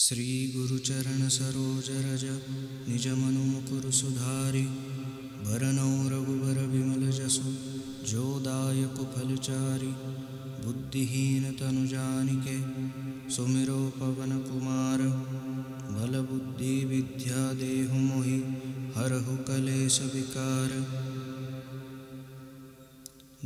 श्री गुरुचरण सरोज रज निज मनु मुकुर सुधारि भरनौ रघुबर विमल जसु जो दायक फलचारि बुद्धिहीन तनु जानिके सुमिरो पवन कुमार बल बुद्धि विद्या देहु मोहि हरहु कलेश विकार।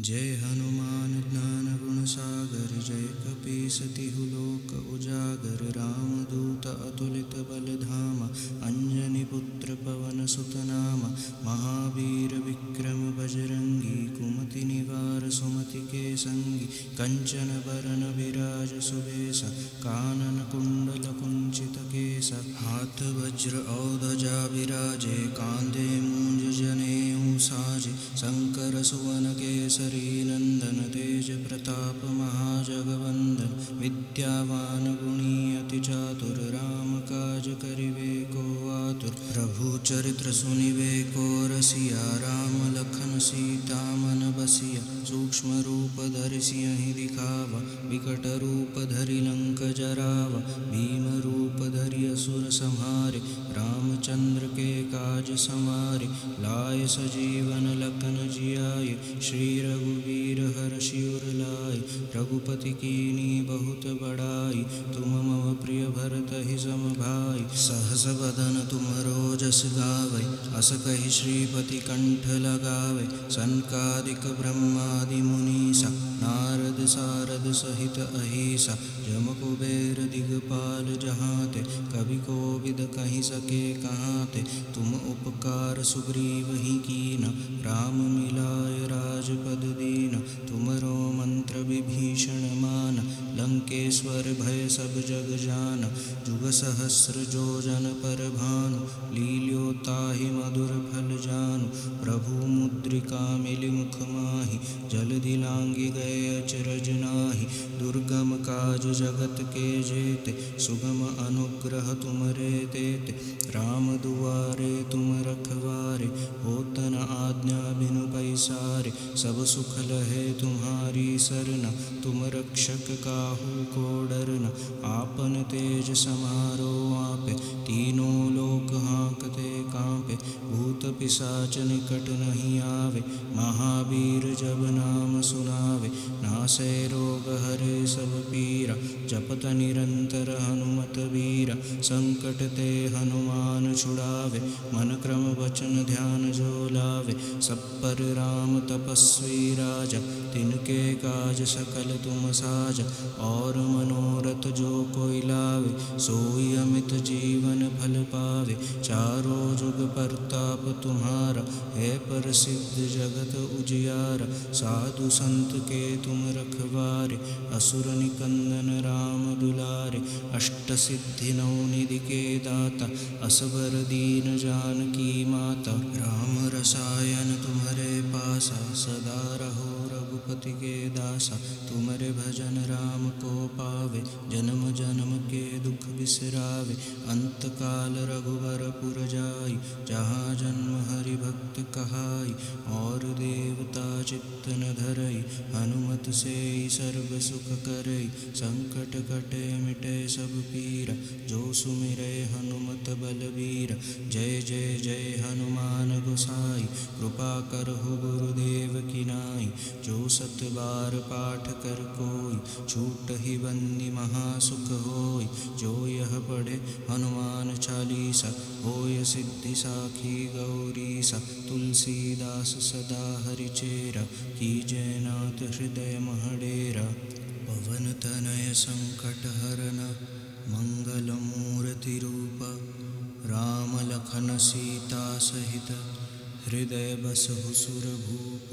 जय हनुमान ज्ञान गुण सागर जय कपीस तिहु लोक उजागर रामदूत अतुलित बल धाम अंजनी पुत्र पवन सुत नाम महावीर विक्रम बजरंगी कुमति निवार सुमति के संगी कंचन बरन विराज सुबेश कानन कुंडल कुंचित केस हाथ वज्र औध्वजा विराजे कांधे मूंज जनेऊ साजे शंकर सुवन केसरी नंदन तेज प्रताप महाजगवंदन विद्यावान गुणी अति चातुर राम काज करिबे को आतुर प्रभु चरित्र सुनिबे को रसिया राम लखन सीता मन बसिया सूक्ष्म रूप धरि सियहि दिखावा विकट रूप धरि लंक जरावा भीम रूप धरि असुर संहारे रामचंद्र के काज संवारे लाए सजीवन लखन जियाए श्री रघुवीर हर्षि उर लाए रघुपति कीनी बहुत बड़ाई तुम मम प्रिय भरत ही सम भाई सहस बदन तुमरो जस गावै अस कहि श्रीपति कंठ लगावै सनकादिक ब्रह्मादि मुनीसा नारद सारद सहित अहिसा जम कुबेर दिगपाल जहाते कवि कोविद कहि सके कहाते तुम उपकार सुग्रीव ही कीना राम मिलाय राजपद दीना तुमरो मंत्र विभीषण मान लंकेश्वर भय सब जग जान जुग सहस्र जो जन पर भानु लील्यो ताहि मधुर फल जानु प्रभु मुद्रिका मिलि मुख माहि जलधि लांघि गए अचरज नाहि दुर्गम काज जगत के जेते सुगम अनुग्रह तुमरे तेते राम दुआरे तुम रखवारे होत न आज्ञा बिनु पैसारे सब सुख लहे तुम्हारी सरना तुम रक्षक काहू को डरना आपन तेज समारो आपे तीनों लोक हाँकते कांपे भूत पिशाच निकट नहीं आवे महावीर जब नाम सुनावे नासै रोग हरे सब पीरा जपत निरंतर हनुमत वीरा संकट ते हनुमान छुड़ावे मन क्रम वचन ध्यान जो लावे सब पर राम तपस्वी राजा तिनके काज सकल तुम साजा और मनोरथ जो कोई लावे सोई अमित जीवन फल पावे चारों जुग परताप तुम्हारा है प्रसिद्ध जगत उजियारा साधु संत के तुम रखवारे असुर निकंदन राम दुलारे अष्ट सिद्धि नौ निधि के दाता असबर दीन जानकी माता राम रसायन तुम्हारे पासा सदा रहो रघुपति के दासा तुम्हारे भजन राम को पावे जन्म जन्म के दुख बिसरावे अंत काल रघुवर पुर जाई जहाँ जन्म हरि भक्त कहाई और देवता चित्त न धरई हनुमत से सर्व सुख करई संकट कटे मिटे सब पीरा जो सुमिरै हनुमत बलबीरा जय जय जय हनुमान गोसाई कृपा करहु गुरुदेव की नाई जो सत बार पाठ कर कोई छूट ही बंदी महासुख होय जो यह पढ़े हनुमान चालीसा होय सिद्धि साखी गौरीसा तुलसीदास सदा हरिचेरा कीजय नाथ हृदय महडेरा पवन तनय संकट हरन मंगल मूर्ति रूप राम लखन सीता सहित हृदय बसहु सुर भूप